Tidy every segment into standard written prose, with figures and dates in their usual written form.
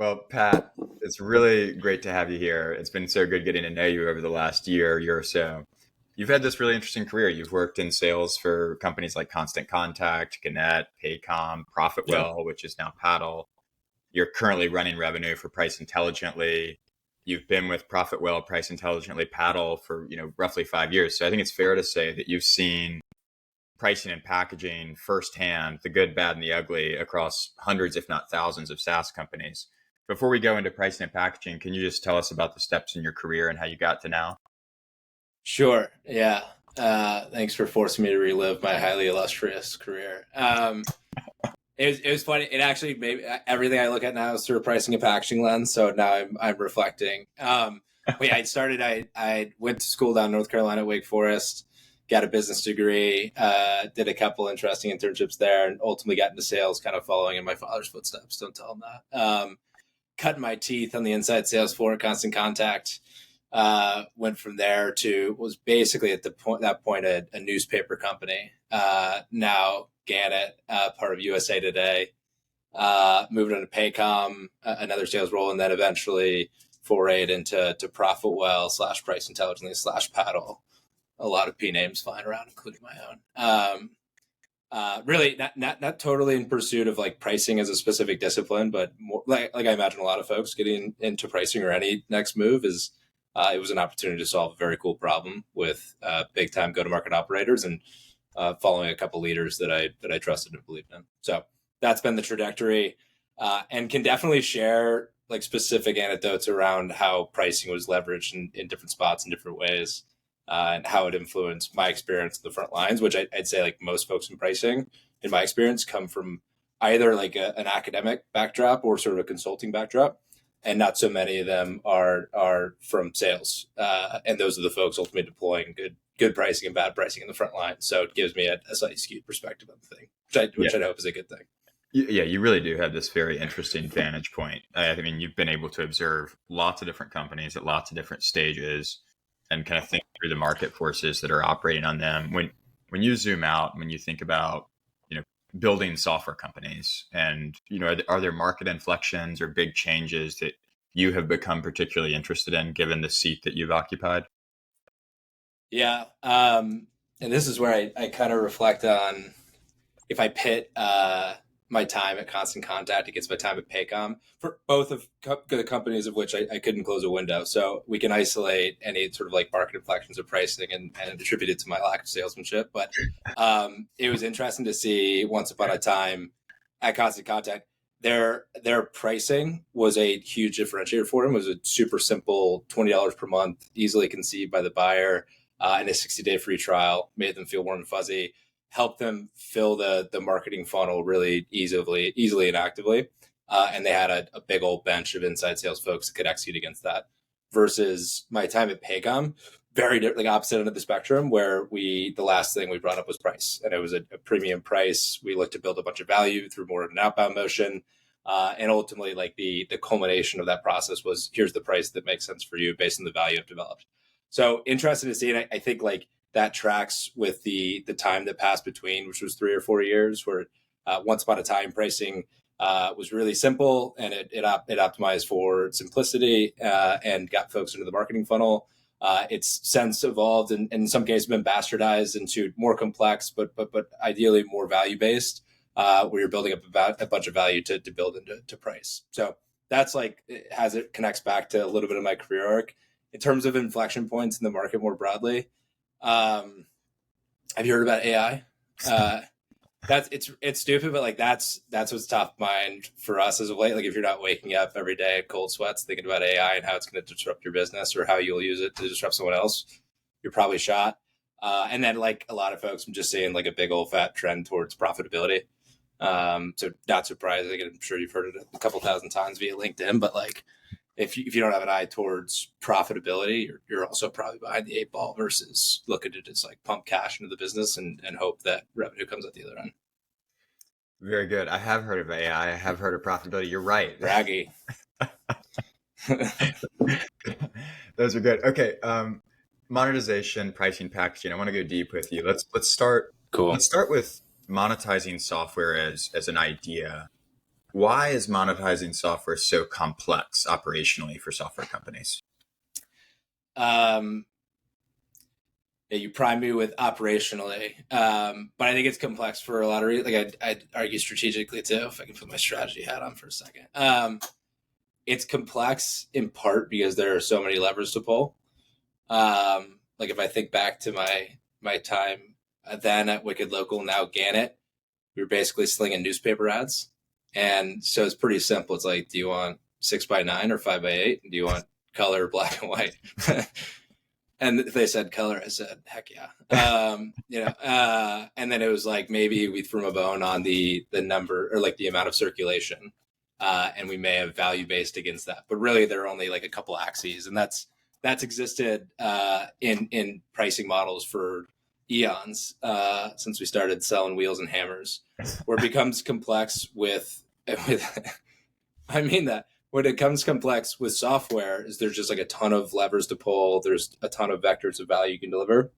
Well, Pat, it's really great to have you here. It's been so good getting to know you over the last year or so. You've had this really interesting career. You've worked in sales for companies like Constant Contact, Gannett, Paycom, Yeah. Profitwell, which is now Paddle. You're currently running revenue for Price Intelligently. You've been with Profitwell, Price Intelligently, Paddle for roughly 5 years. So I think it's fair to say that you've seen pricing and packaging firsthand, the good, bad, and the ugly across hundreds, if not thousands, of SaaS companies. Before we go into pricing and packaging, can you just tell us about the steps in your career and how you got to now? Sure. Yeah. Thanks for forcing me to relive my highly illustrious career. It was funny. It actually made everything I look at now is through a pricing and packaging lens. So now I'm reflecting. But yeah, I went to school down in North Carolina at Wake Forest, got a business degree, did a couple interesting internships there, and ultimately got into sales, kind of following in my father's footsteps. Don't tell him that. Cutting my teeth on the inside sales floor at Constant Contact. Went from there to was basically at that point a newspaper company. Now Gannett, part of USA Today. Moved on to Paycom, another sales role, and then eventually forayed into Profitwell / Price Intelligently / Paddle. A lot of P names flying around, including my own. Really not totally in pursuit of like pricing as a specific discipline, but more like I imagine a lot of folks getting into pricing or any next move is it was an opportunity to solve a very cool problem with big time go to market operators and following a couple leaders that I trusted and believed in. So that's been the trajectory, and can definitely share like specific anecdotes around how pricing was leveraged in different spots in different ways and how it influenced my experience in the front lines, which I'd say like most folks in pricing, in my experience, come from either like an academic backdrop or sort of a consulting backdrop. And not so many of them are from sales. And those are the folks ultimately deploying good pricing and bad pricing in the front line. So it gives me a slightly skewed perspective on the thing, which I hope is a good thing. Yeah, you really do have this very interesting vantage point. I mean, you've been able to observe lots of different companies at lots of different stages and kind of think through the market forces that are operating on them. When you zoom out, when you think about, building software companies and, are there market inflections or big changes that you have become particularly interested in given the seat that you've occupied? Yeah. And this is where I kind of reflect on if I pit my time at Constant Contact against my time at Paycom for both of the companies of which I couldn't close a window. So we can isolate any sort of like market inflections of pricing and attribute it to my lack of salesmanship. But it was interesting to see once upon a time at Constant Contact, their pricing was a huge differentiator for them. It was a super simple $20 per month, easily conceived by the buyer, and a 60-day free trial made them feel warm and fuzzy, help them fill the marketing funnel really easily and actively. And they had a big old bench of inside sales folks that could execute against that. Versus my time at Paycom, very like opposite end of the spectrum, where the last thing we brought up was price, and it was a premium price. We looked to build a bunch of value through more of an outbound motion. And ultimately, like the culmination of that process was here's the price that makes sense for you based on the value I've developed. So interesting to see, and I think like that tracks with the time that passed between, which was 3 or 4 years, where once upon a time pricing was really simple and it optimized for simplicity and got folks into the marketing funnel. It's since evolved and in some cases been bastardized into more complex, but ideally more value based, where you're building up about a bunch of value to build into price. So that's like it connects back to a little bit of my career arc in terms of inflection points in the market more broadly. Have you heard about AI? It's stupid, but like that's what's top of mind for us as of late. Like if you're not waking up every day at cold sweats thinking about AI and how it's going to disrupt your business or how you'll use it to disrupt someone else, you're probably shot. And then like a lot of folks, I'm just seeing like a big old fat trend towards profitability. So not surprising. I'm sure you've heard it a couple thousand times via LinkedIn, but like if you don't have an eye towards profitability, you're also probably behind the eight ball versus looking to just like pump cash into the business and hope that revenue comes at the other end. Very good. I have heard of AI. I have heard of profitability. You're right. Braggy. Those are good. Okay. Monetization, pricing, packaging. I want to go deep with you. Let's start. Cool. Let's start with monetizing software as an idea. Why is monetizing software so complex operationally for software companies? Um, yeah, you prime me with operationally, but I think it's complex for a lot of reasons. Like I'd argue strategically too, if I can put my strategy hat on for a second. It's complex in part because there are so many levers to pull. Like if I think back to my time then at Wicked Local, now Gannett, we were basically slinging newspaper ads, and so it's pretty simple. It's like, do you want 6x9 or 5x8? Do you want color, black and white? And if they said color, I said, heck yeah. And then it was like maybe we threw a bone on the number or like the amount of circulation. And we may have value based against that. But really there are only like a couple axes. And that's existed in pricing models for eons since we started selling wheels and hammers, where it becomes complex with I mean that when it comes complex with software is there's just like a ton of levers to pull. There's a ton of vectors of value you can deliver.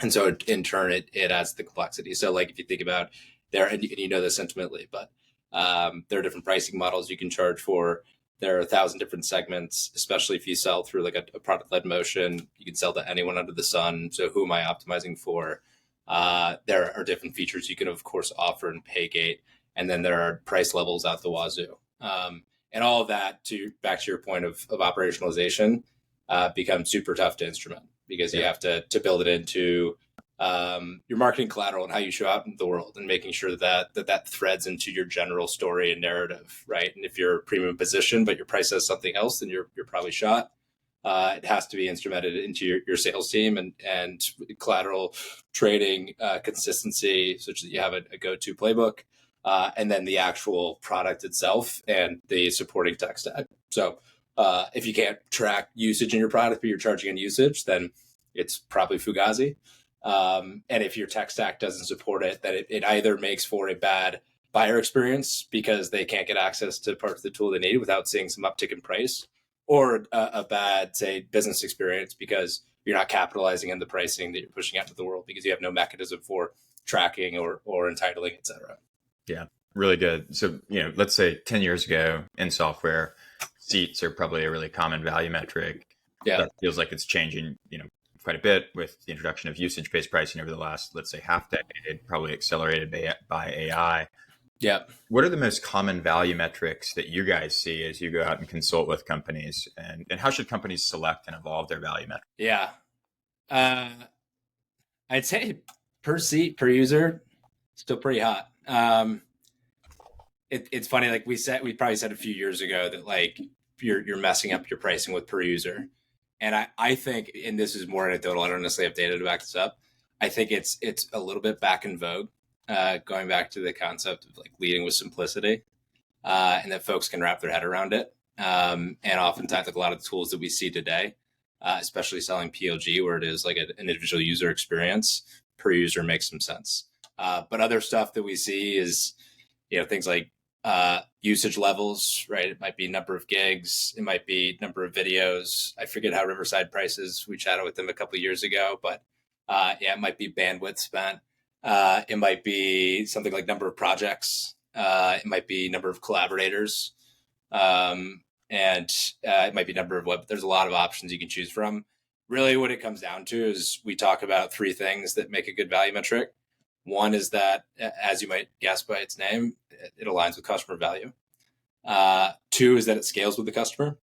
And so in turn, it adds the complexity. So like if you think about there, and you know this intimately, but there are different pricing models you can charge for. There are 1,000 different segments, especially if you sell through like a product-led motion. You can sell to anyone under the sun. So who am I optimizing for? There are different features you can, of course, offer and pay gate. And then there are price levels out the wazoo. And all of that, to back to your point of operationalization, becomes super tough to instrument because you have to build it into your marketing collateral and how you show up in the world, and making sure that threads into your general story and narrative, right? And if you're a premium position but your price says something else, then you're probably shot. It has to be instrumented into your sales team and collateral trading consistency, such that you have a go-to playbook, and then the actual product itself and the supporting tech stack. So if you can't track usage in your product, but you're charging on usage, then it's probably Fugazi. And if your tech stack doesn't support it, then it either makes for a bad buyer experience because they can't get access to parts of the tool they need without seeing some uptick in price, or a bad, say, business experience because you're not capitalizing on the pricing that you're pushing out to the world because you have no mechanism for tracking or entitling, et cetera. Yeah, really good. So, let's say 10 years ago in software, seats are probably a really common value metric. Yeah. That feels like it's changing, quite a bit with the introduction of usage-based pricing over the last, let's say, half decade, probably accelerated by AI. Yeah. What are the most common value metrics that you guys see as you go out and consult with companies, and how should companies select and evolve their value metrics? Yeah. I'd say per seat, per user, still pretty hot. It's funny, like we probably said a few years ago that like you're messing up your pricing with per user. And I think, and this is more anecdotal, I don't necessarily have data to back this up. I think it's a little bit back in vogue, going back to the concept of like leading with simplicity, and that folks can wrap their head around it. And oftentimes, like a lot of the tools that we see today, especially selling PLG, where it is like an individual user experience, per user makes some sense. But other stuff that we see is, things like usage levels, right? It might be number of gigs, it might be number of videos. I forget how Riverside prices. We chatted with them a couple of years ago, but it might be bandwidth spent. It might be something like number of projects. It might be number of collaborators, and it might be number of web. There's a lot of options you can choose from. Really, what it comes down to is we talk about three things that make a good value metric. One is that, as you might guess by its name, it aligns with customer value. Two is that it scales with the customer,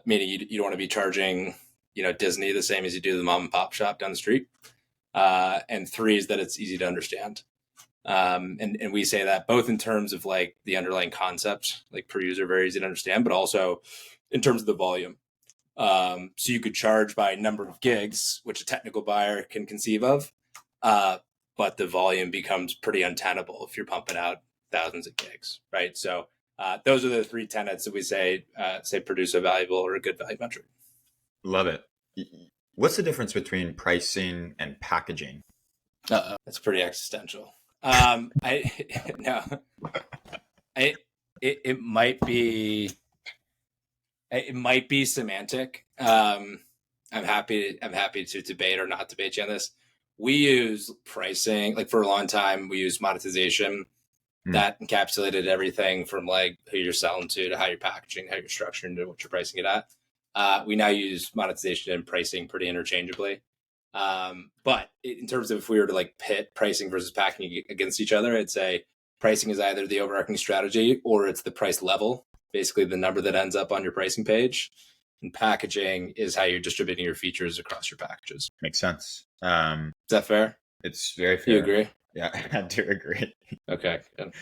meaning you don't want to be charging, Disney the same as you do the mom and pop shop down the street. And three is that it's easy to understand. And we say that both in terms of like the underlying concept, like per user, very easy to understand, but also in terms of the volume. So you could charge by number of gigs, which a technical buyer can conceive of. But the volume becomes pretty untenable if you're pumping out thousands of gigs, right? So those are the three tenets that we say produce a valuable or a good value metric. Love it. What's the difference between pricing and packaging? That's pretty existential. It might be semantic. I'm happy to debate or not debate you on this. We use pricing, like for a long time, we use monetization that encapsulated everything from like who you're selling to how you're packaging, how you're structuring, to what you're pricing it at. We now use monetization and pricing pretty interchangeably. But in terms of if we were to like pit pricing versus packaging against each other, I'd say pricing is either the overarching strategy or it's the price level, basically the number that ends up on your pricing page. And packaging is how you're distributing your features across your packages. Makes sense. Is that fair? It's very fair. You agree? Yeah, I do agree. Okay, good.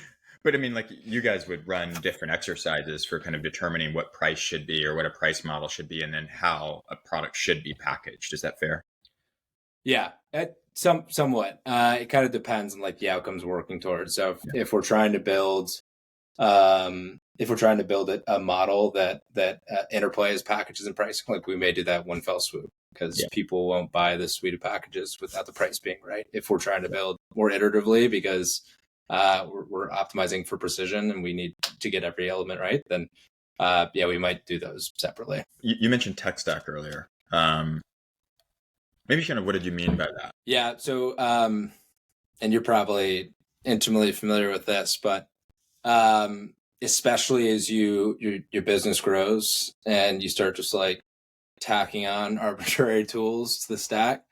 But I mean, like you guys would run different exercises for kind of determining what price should be or what a price model should be, and then how a product should be packaged. Is that fair? Yeah, somewhat. It kind of depends on like the outcomes we're working towards. So if we're trying to build, a model that interplays packages and pricing, like we may do that one fell swoop because people won't buy this suite of packages without the price being right. If we're trying to build more iteratively because we're optimizing for precision and we need to get every element right, then we might do those separately. You mentioned tech stack earlier. Maybe kind of what did you mean by that? Yeah. So, and you're probably intimately familiar with this, but especially as your business grows and you start just like tacking on arbitrary tools to the stack,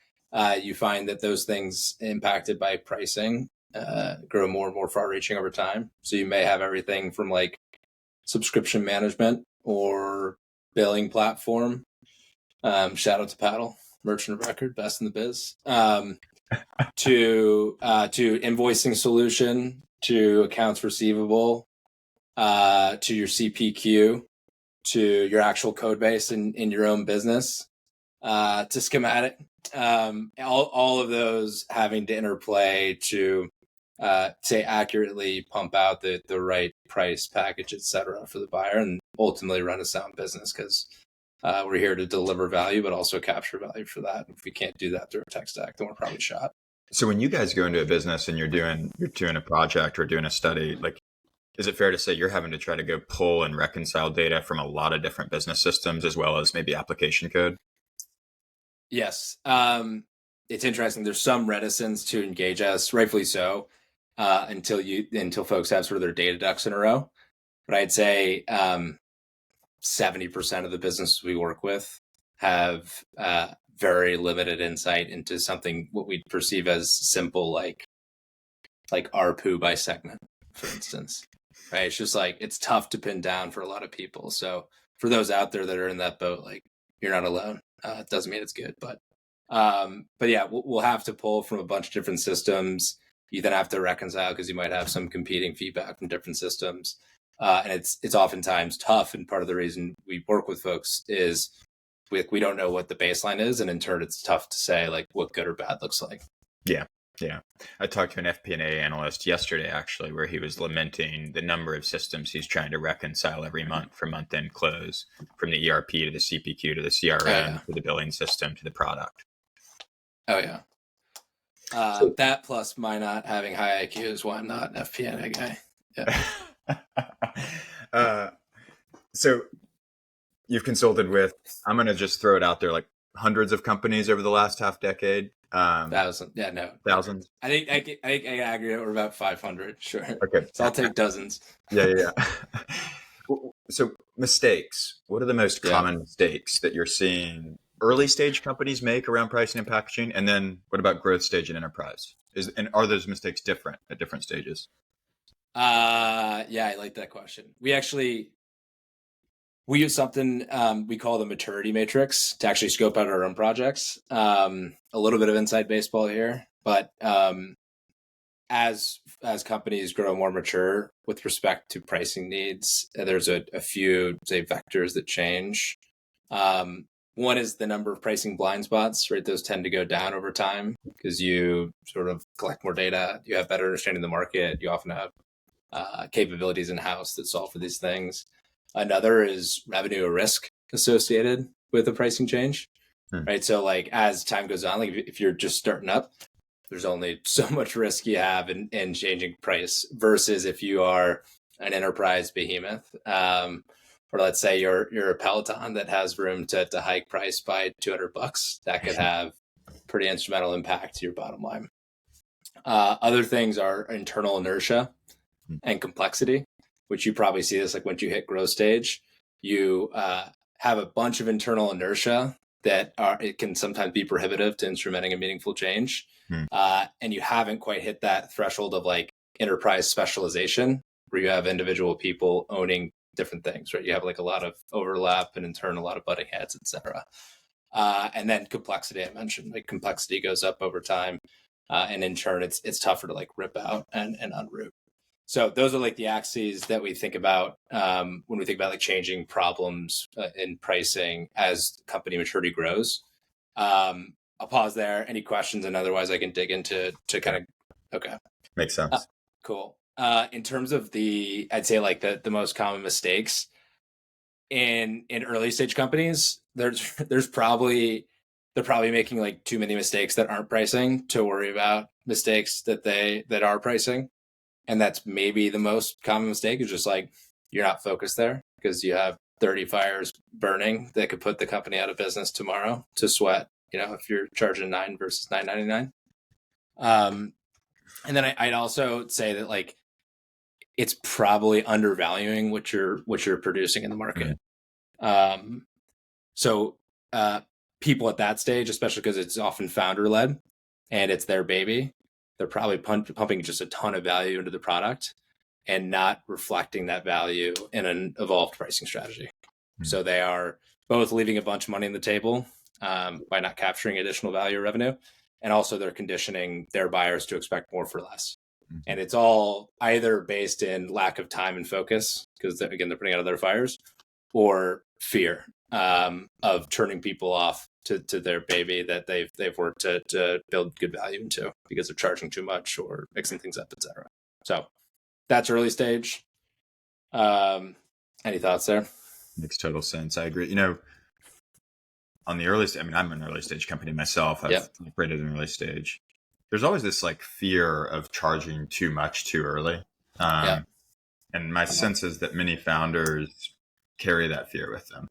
you find that those things impacted by pricing grow more and more far-reaching over time. So you may have everything from like subscription management or billing platform. Shout out to Paddle, merchant of record, best in the biz. To invoicing solution, to accounts receivable, to your CPQ, to your actual code base in your own business, to schematic. All of those having to interplay to say accurately pump out the right price, package, etc. for the buyer, and ultimately run a sound business because we're here to deliver value, but also capture value for that. If we can't do that through a tech stack, then we're probably shot. So when you guys go into a business and you're doing a project or doing a study, like, is it fair to say you're having to try to go pull and reconcile data from a lot of different business systems as well as maybe application code? Yes. It's interesting. There's some reticence to engage us, rightfully so, until folks have sort of their data ducks in a row. But I'd say 70% of the businesses we work with have very limited insight into something what we perceive as simple, like ARPU by segment, for instance. Right? It's just like it's tough to pin down for a lot of people. So for those out there that are in that boat, like you're not alone. It doesn't mean it's good, but yeah, we'll have to pull from a bunch of different systems. You then have to reconcile because you might have some competing feedback from different systems. And it's oftentimes tough. And part of the reason we work with folks is we don't know what the baseline is. And in turn, it's tough to say like what good or bad looks like. Yeah. Yeah. I talked to an FP&A analyst yesterday, actually, where he was lamenting the number of systems he's trying to reconcile every month for month-end close, from the ERP to the CPQ to the CRM to the billing system to the product. Oh, yeah. That plus my not having high IQ is why I'm not an FP&A guy. Yeah. So you've consulted with, I'm going to just throw it out there, like hundreds of companies over the last half decade. Thousands. Yeah, no. Thousands. I think I aggregate we're about 500. Sure. Okay. So I'll take dozens. Yeah. So mistakes. What are the most common mistakes that you're seeing early stage companies make around pricing and packaging? And then what about growth stage and enterprise? And are those mistakes different at different stages? Yeah, I like that question. We use something we call the maturity matrix to actually scope out our own projects. A little bit of inside baseball here, but as companies grow more mature with respect to pricing needs, there's a few, say, vectors that change. One is the number of pricing blind spots, right? Those tend to go down over time because you sort of collect more data. You have better understanding of the market. You often have capabilities in-house that solve for these things. Another is revenue or risk associated with a pricing change, right? So like as time goes on, like if you're just starting up, there's only so much risk you have in changing price versus if you are an enterprise behemoth, or let's say you're a Peloton that has room to hike price by $200, that could have pretty instrumental impact to your bottom line. Other things are internal inertia. and complexity, which you probably see this like once you hit growth stage, you have a bunch of internal inertia that it can sometimes be prohibitive to instrumenting a meaningful change. And you haven't quite hit that threshold of like enterprise specialization where you have individual people owning different things, right? You have like a lot of overlap and in turn, a lot of butting heads, et cetera. And then complexity, I mentioned, like complexity goes up over time. And in turn, it's tougher to like rip out and unroot. So those are like the axes that we think about when we think about like changing problems in pricing as company maturity grows. I'll pause there. Any questions? And otherwise I can dig into kind of, okay. Makes sense. Cool. In terms of I'd say like the most common mistakes in early stage companies, they're probably making like too many mistakes that aren't pricing to worry about mistakes that are pricing. And that's maybe the most common mistake is just like, you're not focused there because you have 30 fires burning that could put the company out of business tomorrow to sweat, if you're charging $9 versus $9.99. And then I'd also say that like, it's probably undervaluing what you're producing in the market. So people at that stage, especially because it's often founder led and it's their baby, they're probably pumping just a ton of value into the product and not reflecting that value in an evolved pricing strategy. So they are both leaving a bunch of money on the table by not capturing additional value or revenue. And also they're conditioning their buyers to expect more for less. And it's all either based in lack of time and focus, because again, they're putting out other fires, or fear of turning people off to their baby that they've worked to build good value into because they're charging too much or mixing things up, etc. So that's early stage. Any thoughts there? Makes total sense. I agree. On the early stage, I'm an early stage company myself. I've operated in early stage. There's always this like fear of charging too much too early. And my sense is that many founders carry that fear with them.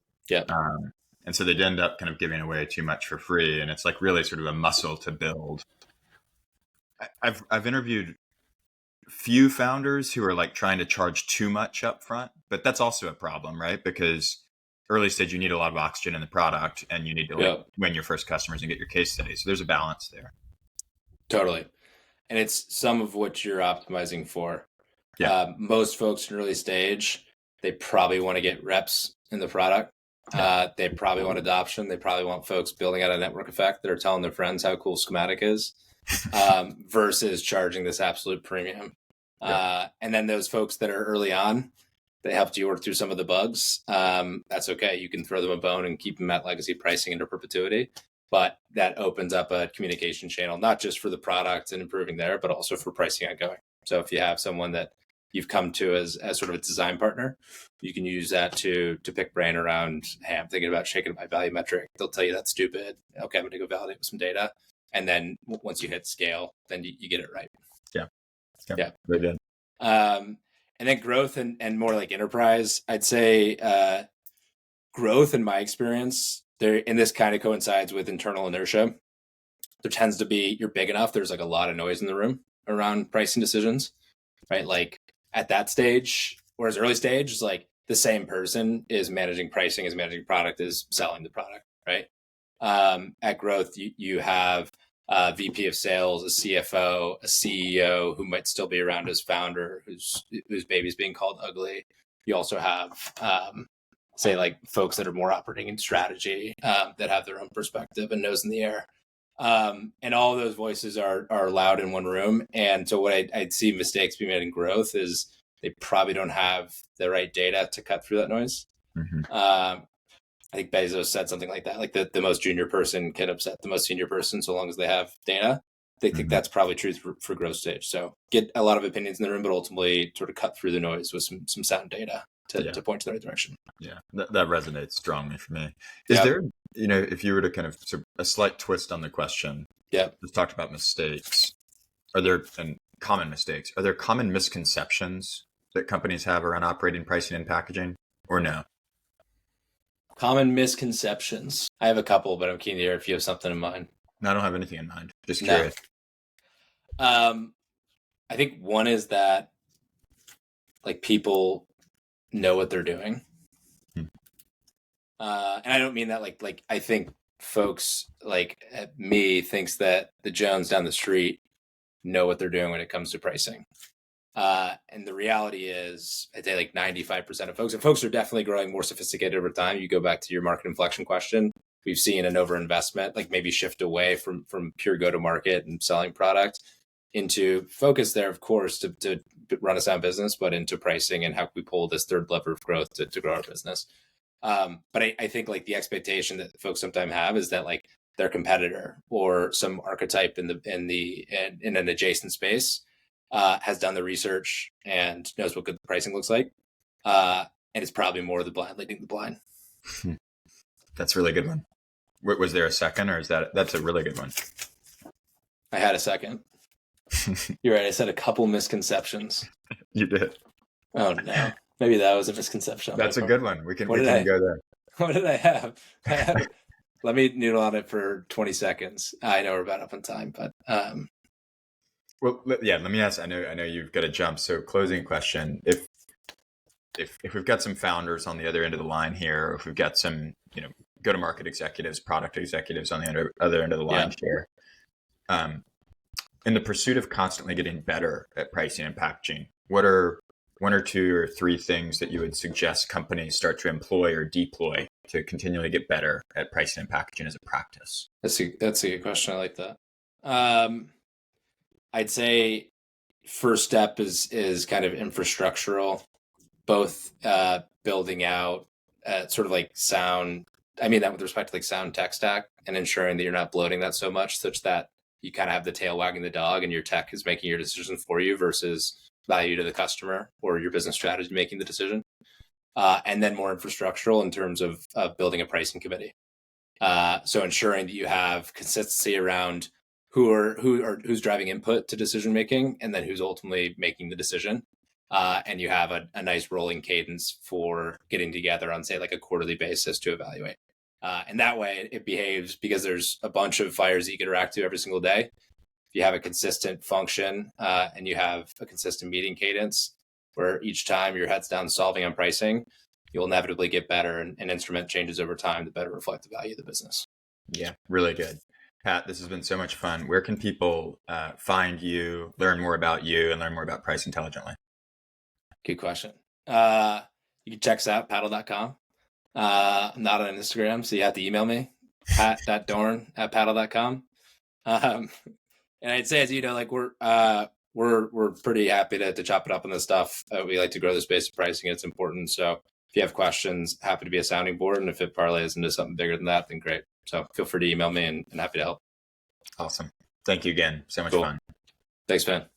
And so they'd end up kind of giving away too much for free. And it's like really sort of a muscle to build. I've interviewed few founders who are like trying to charge too much up front, but that's also a problem, right? Because early stage, you need a lot of oxygen in the product and you need to win your first customers and get your case studies. So there's a balance there. Totally. And it's some of what you're optimizing for. Most folks in early stage, they probably want to get reps in the product. They probably want adoption. They probably want folks building out a network effect that are telling their friends how cool schematic is versus charging this absolute premium. And then those folks that are early on, they helped you work through some of the bugs. That's okay. You can throw them a bone and keep them at legacy pricing into perpetuity. But that opens up a communication channel, not just for the product and improving there, but also for pricing ongoing. So if you have someone that you've come to as sort of a design partner, you can use that to pick brain around, hey, I'm thinking about shaking my value metric. They'll tell you that's stupid. Okay, I'm going to go validate with some data. And then once you hit scale, then you get it right. Yeah. Very good. And then growth and more like enterprise, I'd say growth in my experience, and this kind of coincides with internal inertia. There tends to be, you're big enough, there's like a lot of noise in the room around pricing decisions, right? Like at that stage, whereas early stage is like the same person is managing pricing, is managing product, is selling the product, right? At growth, you have a VP of sales, a CFO, a CEO who might still be around as founder, whose baby's being called ugly. You also have, say, like folks that are more operating in strategy that have their own perspective and nose in the air. And all of those voices are loud in one room. And so what I'd see mistakes being made in growth is they probably don't have the right data to cut through that noise. I think Bezos said something like that, like the most junior person can upset the most senior person so long as they have data. They think that's probably true for growth stage. So get a lot of opinions in the room, but ultimately sort of cut through the noise with some sound data to point to the right direction. Yeah, that resonates strongly for me. Is there, if you were to kind of a slight twist on the question, just talked about mistakes. Are there common mistakes? Are there common misconceptions that companies have around operating, pricing, and packaging, or no? Common misconceptions. I have a couple, but I'm keen to hear if you have something in mind. No, I don't have anything in mind. Just curious. I think one is that like people know what they're doing. And I don't mean that like I think folks like me thinks that the Jones down the street know what they're doing when it comes to pricing. And the reality is, I'd say like 95% of folks, and folks are definitely growing more sophisticated over time. You go back to your market inflection question. We've seen an overinvestment, like maybe shift away from pure go-to-market and selling product into focus there, of course, to run a sound business, but into pricing and how can we pull this third lever of growth to grow our business. But I think like the expectation that folks sometimes have is that like their competitor or some archetype in an adjacent space has done the research and knows what good pricing looks like. And it's probably more the blind leading the blind. That's a really good one. Was there a second, or that's a really good one? I had a second. You're right. I said a couple misconceptions. You did. Oh no. Maybe that was a misconception. That's a good one. We can go there. What did I have? Let me noodle on it for 20 seconds. I know we're about up on time, but well, yeah. Let me ask. I know you've got to jump. So, closing question: If we've got some founders on the other end of the line here, or if we've got some go-to-market executives, product executives on the other end of the line here, in the pursuit of constantly getting better at pricing and packaging, what are one or two or three things that you would suggest companies start to employ or deploy to continually get better at pricing and packaging as a practice? That's a good question. I like that. I'd say first step is kind of infrastructural, both building out sort of like sound. I mean that with respect to like sound tech stack and ensuring that you're not bloating that so much such that you kind of have the tail wagging the dog and your tech is making your decision for you versus value to the customer or your business strategy making the decision. And then more infrastructural in terms of building a pricing committee. So ensuring that you have consistency around who's driving input to decision making and then who's ultimately making the decision. And you have a nice rolling cadence for getting together on, say, like a quarterly basis to evaluate. And that way it behaves because there's a bunch of fires that you can interact to every single day. If you have a consistent function and you have a consistent meeting cadence where each time your head's down solving on pricing, you'll inevitably get better and instrument changes over time to better reflect the value of the business. Yeah, really good. Pat, this has been so much fun. Where can people find you, learn more about you, and learn more about Price Intelligently? Good question. You can check us out, paddle.com. I'm not on Instagram, so you have to email me, pat.doran@paddle.com. And I'd say, as you know, like we're pretty happy to chop it up on this stuff. We like to grow the space of pricing. It's important. So if you have questions, happy to be a sounding board. And if it parlays into something bigger than that, then great. So feel free to email me and happy to help. Awesome. Thank you again. So much fun. Thanks, man.